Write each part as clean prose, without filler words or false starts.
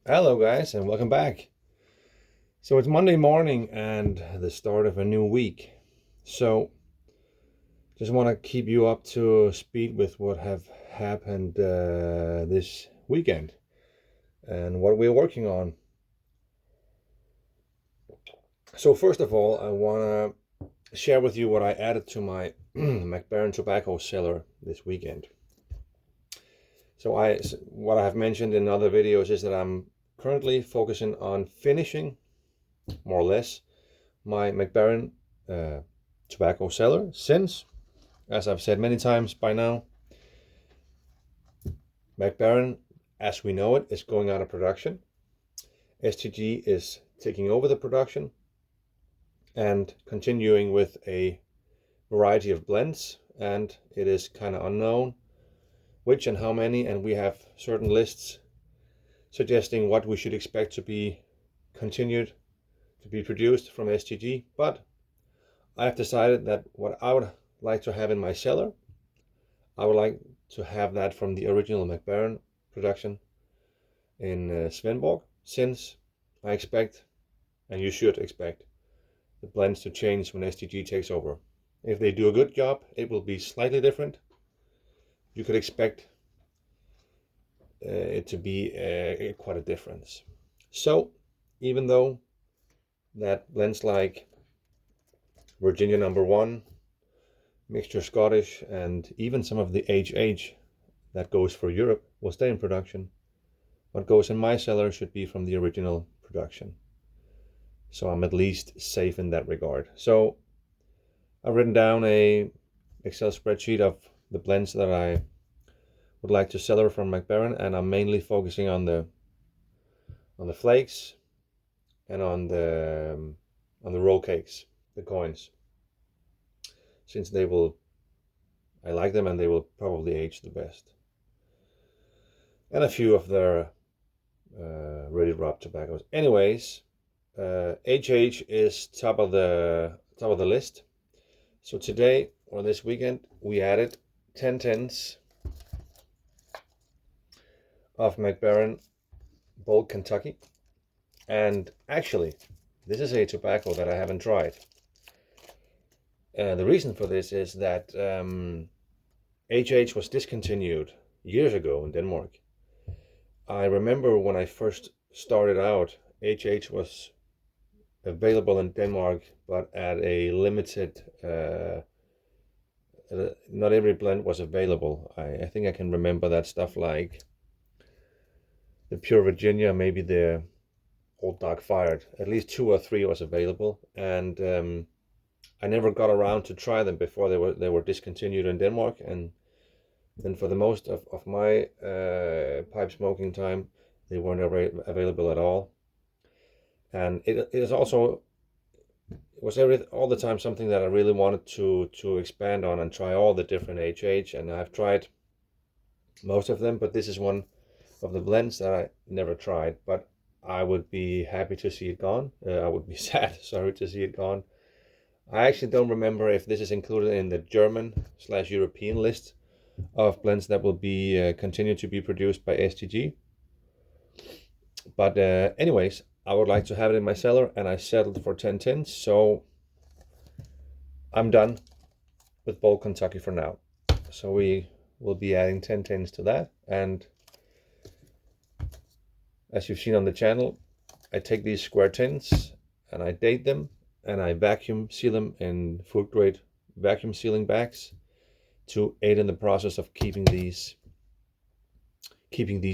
Hello, guys, and welcome back. So it's Monday morning and the start of a new week. So just want to keep you up to speed with what have happened this weekend and what we're working on. So first of all, I want to share with you what I added to my McBaron tobacco cellar this weekend. So what I have mentioned in other videos is that I'm currently focusing on finishing, more or less, my McBaron uh, tobacco cellar, since, as I've said many times by now, McBaron, as we know it, is going out of production. STG is taking over the production and continuing with a variety of blends, and it is kind of unknown which and how many, and we have certain lists suggesting what we should expect to be continued to be produced from STG. But I've decided that what I would like to have in my cellar, I would like to have that from the original McBaron production in Svendborg, since I expect, and you should expect, the blends to change when STG takes over. If they do a good job, it will be slightly different. You could expect it to be quite a difference. So, even though that blends like Virginia Number One, Mixture Scottish, and even some of the HH that goes for Europe will stay in production, what goes in my cellar should be from the original production. So I'm at least safe in that regard. So I've written down a Excel spreadsheet of the blends that I would like to cellar from McBaron, and I'm mainly focusing on the flakes and on the roll cakes, the coins, since I like them and they will probably age the best. And a few of their ready wrap tobaccos. Anyways, HH is top of the list. So today or this weekend we added 10 tins of McBaron Bold Kentucky, and actually this is a tobacco that I haven't tried. The reason for this is that HH was discontinued years ago in Denmark. I remember when I first started out, HH was available in Denmark, but at a limited. Not every blend was available. I think I can remember that stuff like the Pure Virginia, maybe the Old Dark Fired. At least two or three was available, and I never got around to try them before they were discontinued in Denmark. And then for the most of my pipe smoking time, they weren't available at all. And it is also, it was all the time something that I really wanted to expand on and try all the different HH, and I've tried most of them, but this is one of the blends that I never tried. But I would be happy to see it gone. I would be sad, sorry, to see it gone. I actually don't remember if this is included in the German/European list of blends that will be continue to be produced by STG. But anyways, I would like to have it in my cellar, and I settled for 10 tins. So I'm done with Bold Kentucky for now. So we will be adding 10 tins to that. And as you've seen on the channel, I take these square tins and I date them and I vacuum seal them in food grade vacuum sealing bags to aid in the process of keeping these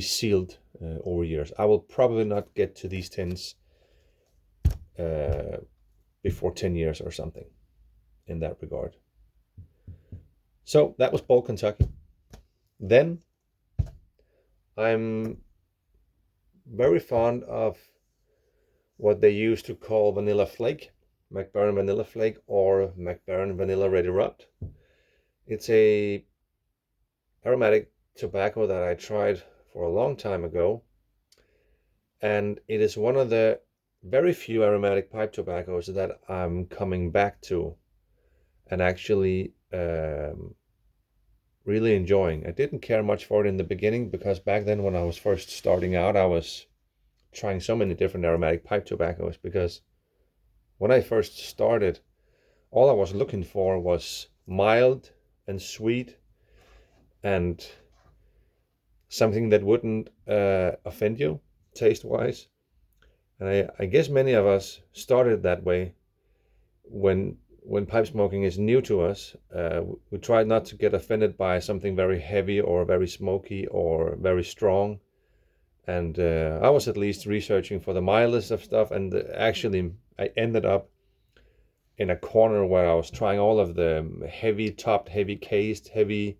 sealed over years. I will probably not get to these tins before 10 years or something in that regard. So that was Bold Kentucky. Then I'm very fond of what they used to call vanilla flake, McBaron vanilla flake, or McBaron vanilla ready rubbed. It's a aromatic tobacco that I tried for a long time ago, and it is one of the very few aromatic pipe tobaccos that I'm coming back to and actually really enjoying. I didn't care much for it in the beginning because back then when I was first starting out, I was trying so many different aromatic pipe tobaccos, because when I first started, all I was looking for was mild and sweet and something that wouldn't offend you taste-wise. And I guess many of us started that way. When pipe smoking is new to us, we try not to get offended by something very heavy or very smoky or very strong. And I was at least researching for the mildest of stuff, and actually I ended up in a corner where I was trying all of the heavy topped, heavy cased, hairy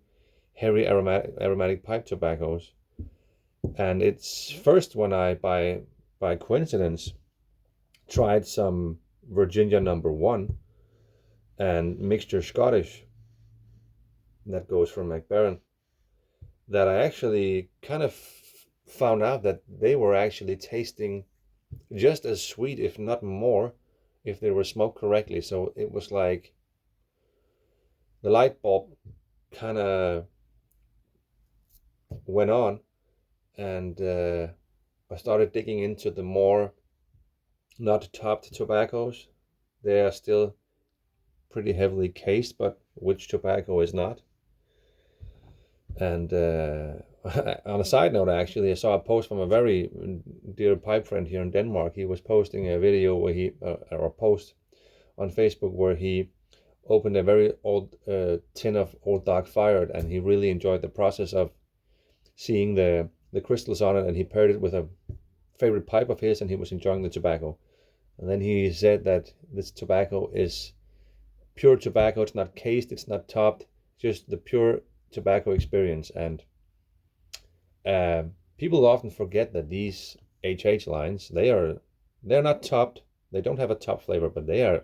aromatic pipe tobaccos. And it's first when I, by coincidence, tried some Virginia number 1 and mixture Scottish that goes from Mac Baren, that I actually kind of found out that they were actually tasting just as sweet, if not more, if they were smoked correctly. So it was like the light bulb kind of went on, and I started digging into the more not topped tobaccos. They are still pretty heavily cased, but which tobacco is not? And on a side note, actually, I saw a post from a very dear pipe friend here in Denmark. He was posting a video where he, or a post on Facebook, where he opened a very old tin of Old Dark Fired, and he really enjoyed the process of seeing the crystals on it, and he paired it with a favorite pipe of his, and he was enjoying the tobacco. And then he said that this tobacco is pure tobacco. It's not cased, it's not topped, just the pure tobacco experience. And people often forget that these HH lines, they're not topped. They don't have a top flavor, but they are,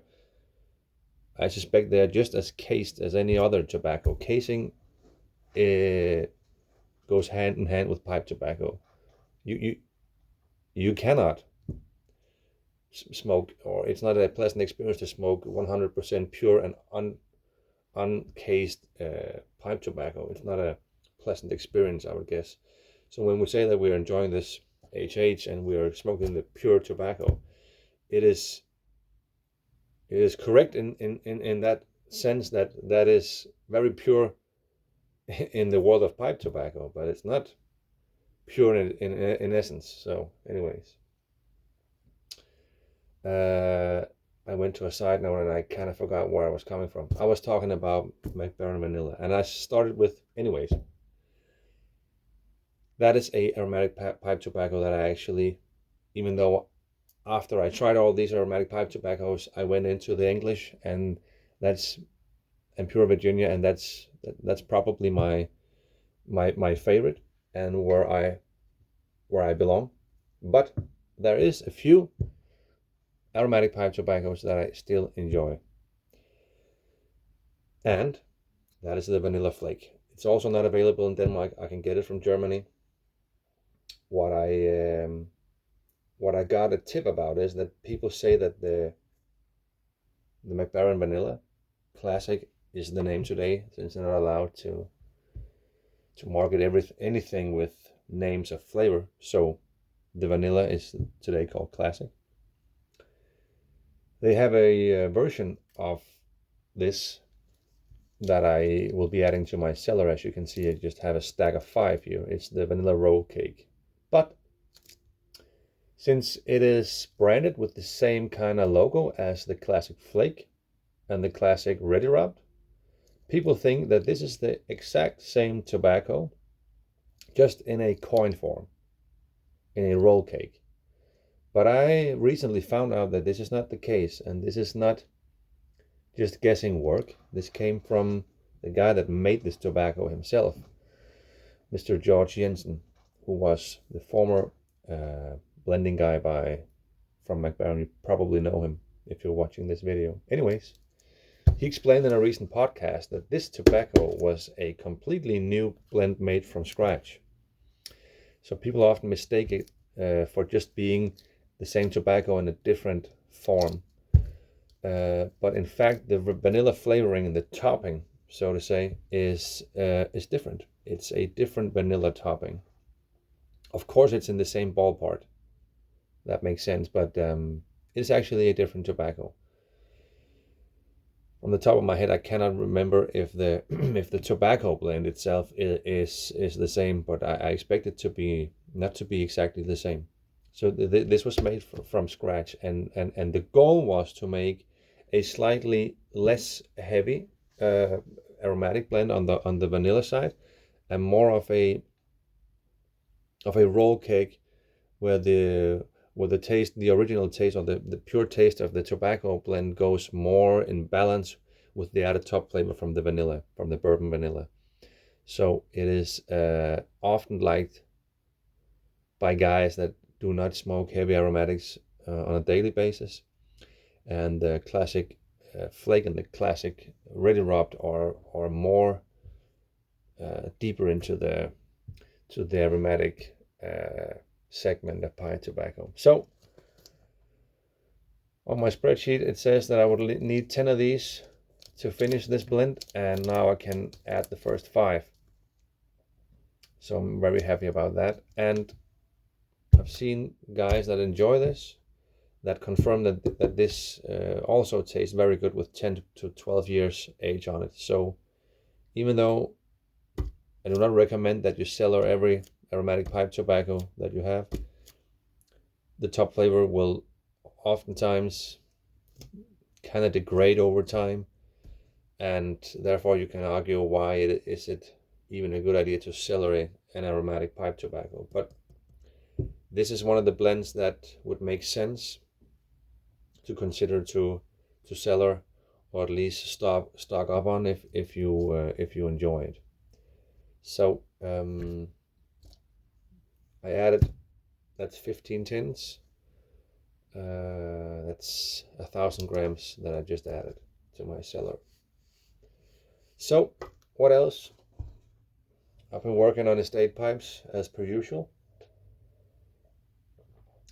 I suspect they are just as cased as any other tobacco. Casing goes hand in hand with pipe tobacco. You cannot smoke, or it's not a pleasant experience to smoke 100% pure and uncased pipe tobacco. It's not a pleasant experience, I would guess. So when we say that we're enjoying this HH and we are smoking the pure tobacco, it is correct in that sense, that is very pure in the world of pipe tobacco, but it's not pure in essence. So anyways, I went to a side note and I kind of forgot where I was coming from. I was talking about Mac Baren Vanilla, and I started with, anyways, that is a aromatic pipe tobacco that I actually, even though after I tried all these aromatic pipe tobaccos, I went into the English, and pure Virginia, and that's probably my favorite, and where I belong. But there is a few aromatic pipe tobaccos that I still enjoy, and that is the Vanilla Flake. It's also not available in Denmark. I can get it from Germany. What I got a tip about is that people say that the Mac Baren Vanilla Classic is the name today, since they're not allowed to market anything with names of flavor. So the vanilla is today called Classic. They have a version of this that I will be adding to my cellar. As you can see, I just have a stack of 5 here. It's the vanilla roll cake. But since it is branded with the same kind of logo as the Classic Flake and the Classic Ready Rubbed, people think that this is the exact same tobacco, just in a coin form, in a roll cake. But I recently found out that this is not the case, and this is not just guessing work. This came from the guy that made this tobacco himself, Mr. George Jensen, who was the former blending guy from Mac Baren. You probably know him if you're watching this video. Anyways, he explained in a recent podcast that this tobacco was a completely new blend made from scratch. So people often mistake it for just being the same tobacco in a different form. But in fact, the vanilla flavoring and the topping, so to say, is different. It's a different vanilla topping. Of course, it's in the same ballpark. that makes sense, but it's actually a different tobacco. On the top of my head, I cannot remember if the if the tobacco blend itself is the same, but I expect it to be not to be exactly the same. So this was made from scratch, and the goal was to make a slightly less heavy aromatic blend on the vanilla side, and more of a roll cake where the taste, the original taste, or the pure taste of the tobacco blend goes more in balance with the added top flavor from the vanilla, from the bourbon vanilla. So it is often liked by guys that do not smoke heavy aromatics on a daily basis, and the classic flake and the classic ready rubbed are more deeper into the aromatic segment of pipe tobacco. So on my spreadsheet it says that I would need 10 of these to finish this blend, and now I can add the first 5. So I'm very happy about that, and I've seen guys that enjoy this that confirm that this also tastes very good with 10 to 12 years age on it. So even though I do not recommend that you cellar every aromatic pipe tobacco that you have, the top flavor will oftentimes kind of degrade over time, and therefore you can argue why is it even a good idea to cellar an aromatic pipe tobacco. But this is one of the blends that would make sense to consider to cellar, or at least stock up on if you enjoy it. So I added, that's 15 tins. That's 1,000 grams that I just added to my cellar. So what else? I've been working on estate pipes as per usual.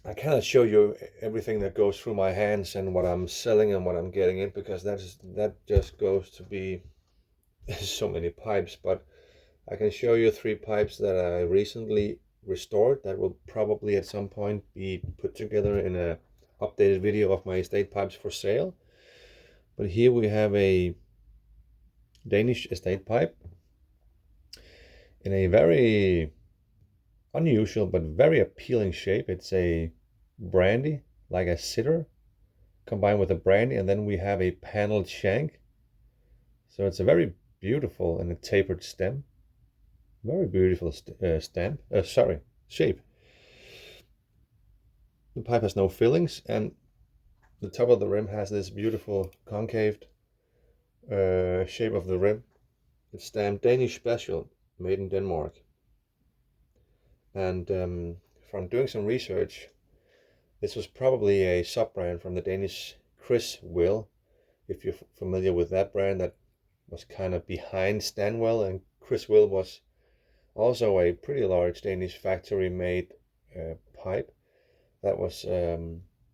I cannot show you everything that goes through my hands and what I'm selling and what I'm getting in, because that just goes to be so many pipes. But I can show you 3 pipes that I recently restored that will probably at some point be put together in a updated video of my estate pipes for sale. But here we have a Danish estate pipe in a very unusual but very appealing shape. It's a brandy, like a cider combined with a brandy, and then we have a paneled shank. So it's a very beautiful and a tapered stem. Very beautiful shape. The pipe has no fillings, and the top of the rim has this beautiful concaved shape of the rim. It's stamped Danish Special, made in Denmark. And from doing some research, this was probably a sub-brand from the Danish Chris Will, if you're familiar with that brand, that was kind of behind Stanwell. And Chris Will was also a pretty large Danish factory-made pipe that was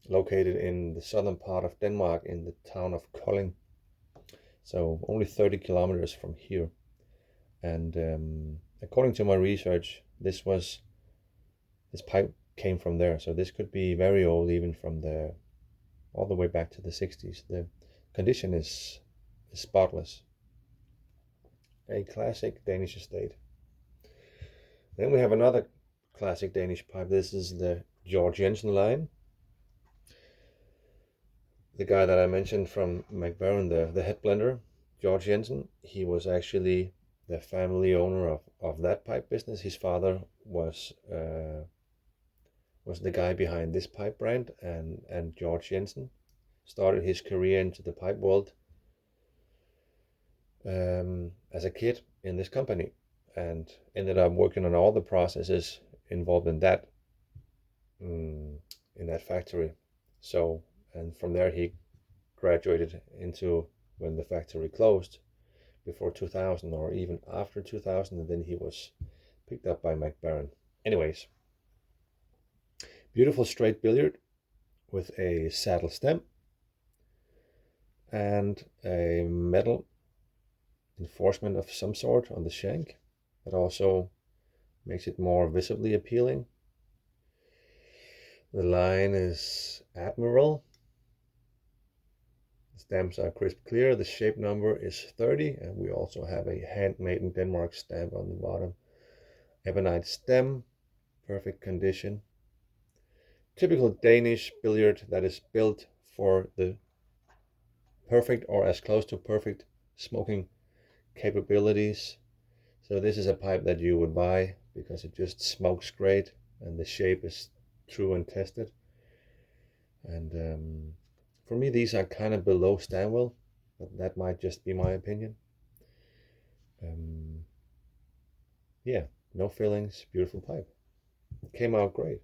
located in the southern part of Denmark, in the town of Kolding. So only 30 kilometers from here. And according to my research, this pipe came from there. So this could be very old, even from all the way back to the 60s. The condition is spotless. A classic Danish estate. Then we have another classic Danish pipe. This is the Georg Jensen line. The guy that I mentioned from McBaron, the head blender, Georg Jensen, he was actually the family owner of that pipe business. His father was the guy behind this pipe brand, and Georg Jensen started his career into the pipe world as a kid in this company, and ended up working on all the processes involved in that factory. So, and from there he graduated into when the factory closed before 2000, or even after 2000, and then he was picked up by McBaron. Anyways, beautiful straight billiard with a saddle stem and a metal enforcement of some sort on the shank that also makes it more visibly appealing. The line is Admiral. The stamps are crisp clear. The shape number is 30, and we also have a handmade in Denmark stamp on the bottom. Ebonite stem, perfect condition. Typical Danish billiard that is built for the perfect or as close to perfect smoking capabilities. So this is a pipe that you would buy because it just smokes great and the shape is true and tested. And for me, these are kind of below Stanwell, but that might just be my opinion. Um, yeah, no fillings, beautiful pipe. Came out great.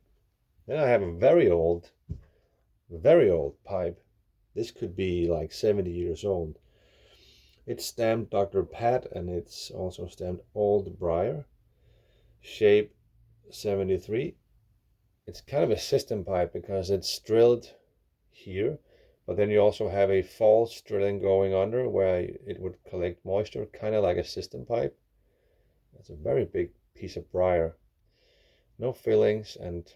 Then I have a very old pipe. This could be like 70 years old. It's stamped Dr. Pat and it's also stamped Old Briar. Shape 73. It's kind of a system pipe because it's drilled here, but then you also have a false drilling going under where it would collect moisture, kind of like a system pipe. It's a very big piece of briar. No fillings, and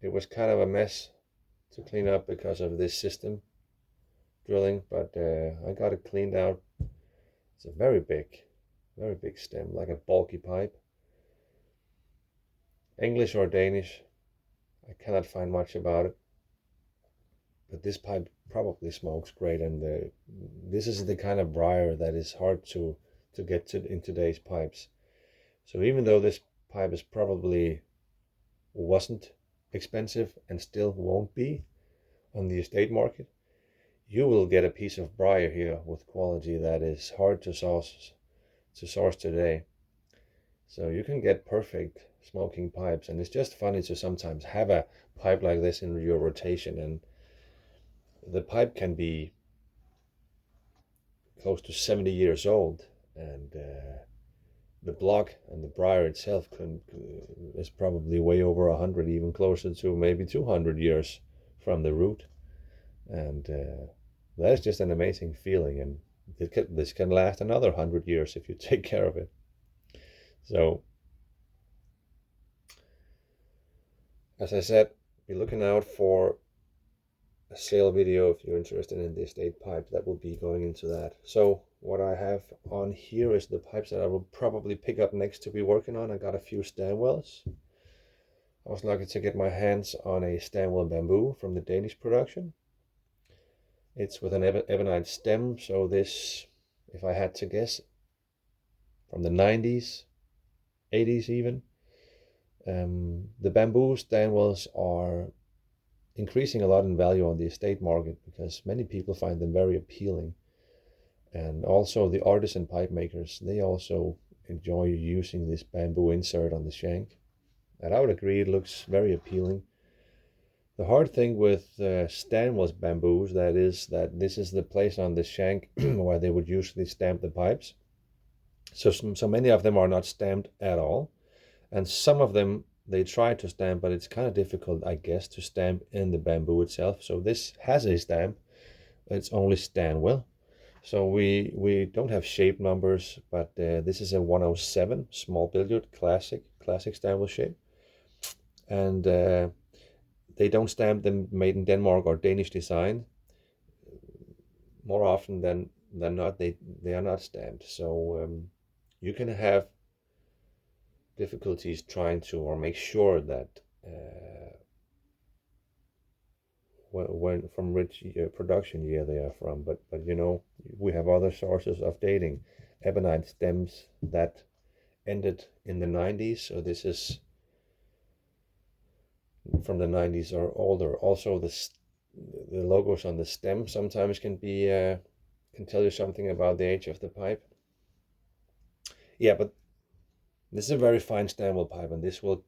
it was kind of a mess to clean up because of this system drilling, but I got it cleaned out. It's a very big stem, like a bulky pipe. English or Danish, I cannot find much about it, but this pipe probably smokes great, and this is the kind of briar that is hard to get to in today's pipes. So even though this pipe is probably wasn't expensive and still won't be on the estate market, you will get a piece of briar here with quality that is hard to source today. So you can get perfect smoking pipes, and it's just funny to sometimes have a pipe like this in your rotation, and the pipe can be close to 70 years old, and the block and the briar itself is probably way over 100, even closer to maybe 200 years from the root, and that's just an amazing feeling, and this can last another 100 years if you take care of it. So as I said, be looking out for a sale video if you're interested in the estate pipe that will be going into that. So what I have on here is the pipes that I will probably pick up next to be working on. I got a few Stanwells. I was lucky to get my hands on a Stanwell bamboo from the Danish production. It's with an ebonite stem, so this, if I had to guess, from the 90s, 80s even. The bamboo Stanwells are increasing a lot in value on the estate market because many people find them very appealing. And also the artisan pipe makers, they also enjoy using this bamboo insert on the shank. And I would agree, it looks very appealing. The hard thing with Stanwell's bamboos, that is that this is the place on the shank where they would usually stamp the pipes. So many of them are not stamped at all. And some of them they try to stamp, but it's kind of difficult, I guess, to stamp in the bamboo itself. So this has a stamp. It's only Stanwell. So we don't have shape numbers, but this is a 107 small billiard, classic Stanwell shape. And they don't stamp them made in Denmark or Danish design. More often than not, they are not stamped. So you can have difficulties trying to or make sure that when from which production year they are from, but you know, we have other sources of dating. Ebonite stems that ended in the 90s, so this is from the 90s or older. Also the logos on the stem sometimes can be can tell you something about the age of the pipe. Yeah, but this is a very fine Stanwell pipe, and this will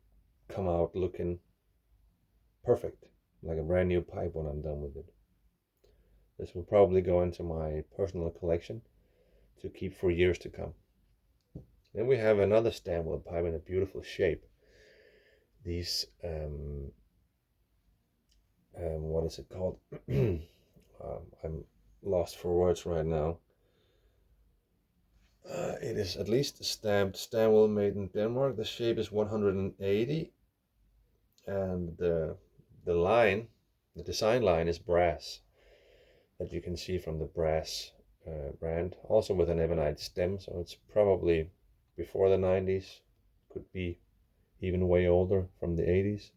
come out looking perfect, like a brand new pipe when I'm done with it. This will probably go into my personal collection to keep for years to come. Then we have another Stanwell pipe in a beautiful shape. These, what is it called? I'm lost for words right now. It is at least stamped Stanwell made in Denmark. The shape is 180. and the line, the design line is brass, that you can see from the brass brand, also with an ebonite stem, so it's probably before the 90s, could be even way older, from the 80s.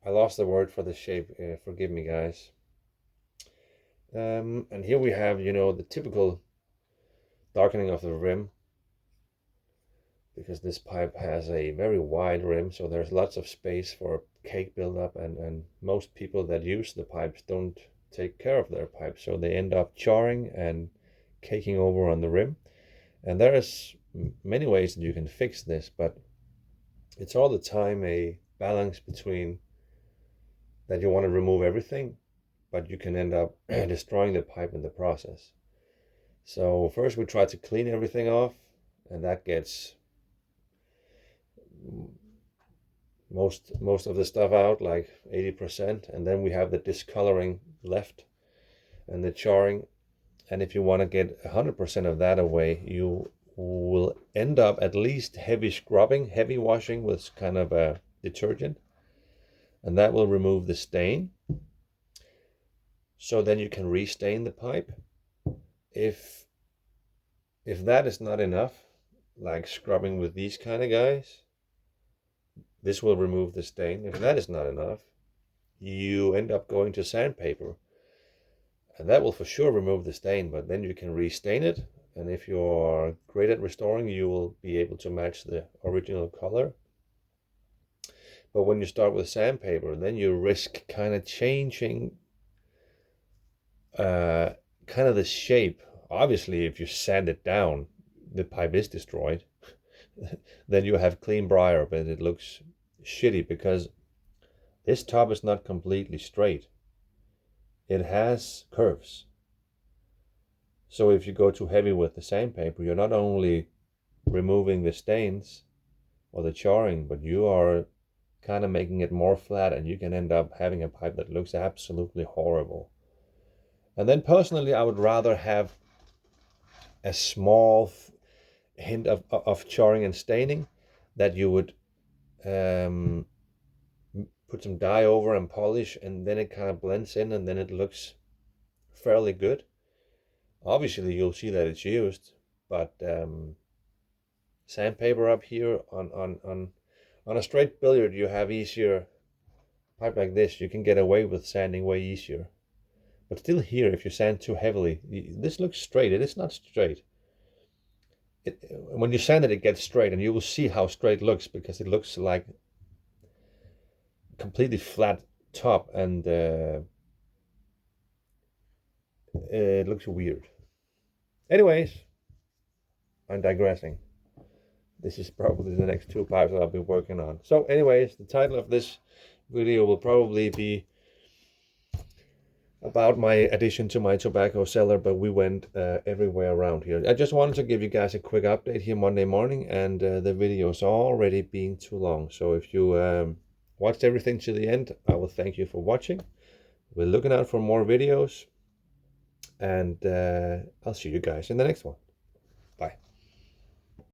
I lost the word for the shape, forgive me guys. And here we have, you know, the typical darkening of the rim, because this pipe has a very wide rim, so there's lots of space for cake buildup, and most people that use the pipes don't take care of their pipes, so they end up charring and caking over on the rim. And there is many ways that you can fix this, but it's all the time a balance between that you want to remove everything, but you can end up destroying the pipe in the process. So first we try to clean everything off, and that gets most of the stuff out, like 80%, and then we have the discoloring left and the charring. And if you want to get 100% of that away, you will end up at least heavy scrubbing, heavy washing with kind of a detergent, and that will remove the stain. So then you can restain the pipe. If that is not enough, like scrubbing with these kind of guys, this will remove the stain. If that is not enough, you end up going to sandpaper, and that will for sure remove the stain, but then you can restain it, and if you're great at restoring, you will be able to match the original color. But when you start with sandpaper, then you risk kind of changing kind of the shape. Obviously, if you sand it down, the pipe is destroyed. Then you have clean briar, but it looks shitty because this top is not completely straight. It has curves. So if you go too heavy with the sandpaper, you're not only removing the stains or the charring, but you are kind of making it more flat, and you can end up having a pipe that looks absolutely horrible. And then personally, I would rather have a small hint of charring and staining, that you would put some dye over and polish, and then it kind of blends in, and then it looks fairly good. Obviously you'll see that it's used, but sandpaper up here on a straight billiard, you have easier. Pipe like this, you can get away with sanding way easier. But still here, if you sand too heavily, this looks straight. It is not straight. When you sand it, it gets straight, and you will see how straight looks, because it looks like completely flat top, and it looks weird. Anyways, I'm digressing. This is probably the next 2 pipes that I'll be working on. So anyways, the title of this video will probably be about my addition to my tobacco cellar, but we went everywhere around here. I just wanted to give you guys a quick update here Monday morning, and the video is already being too long. So if you watched everything to the end, I will thank you for watching. We're looking out for more videos, and I'll see you guys in the next one.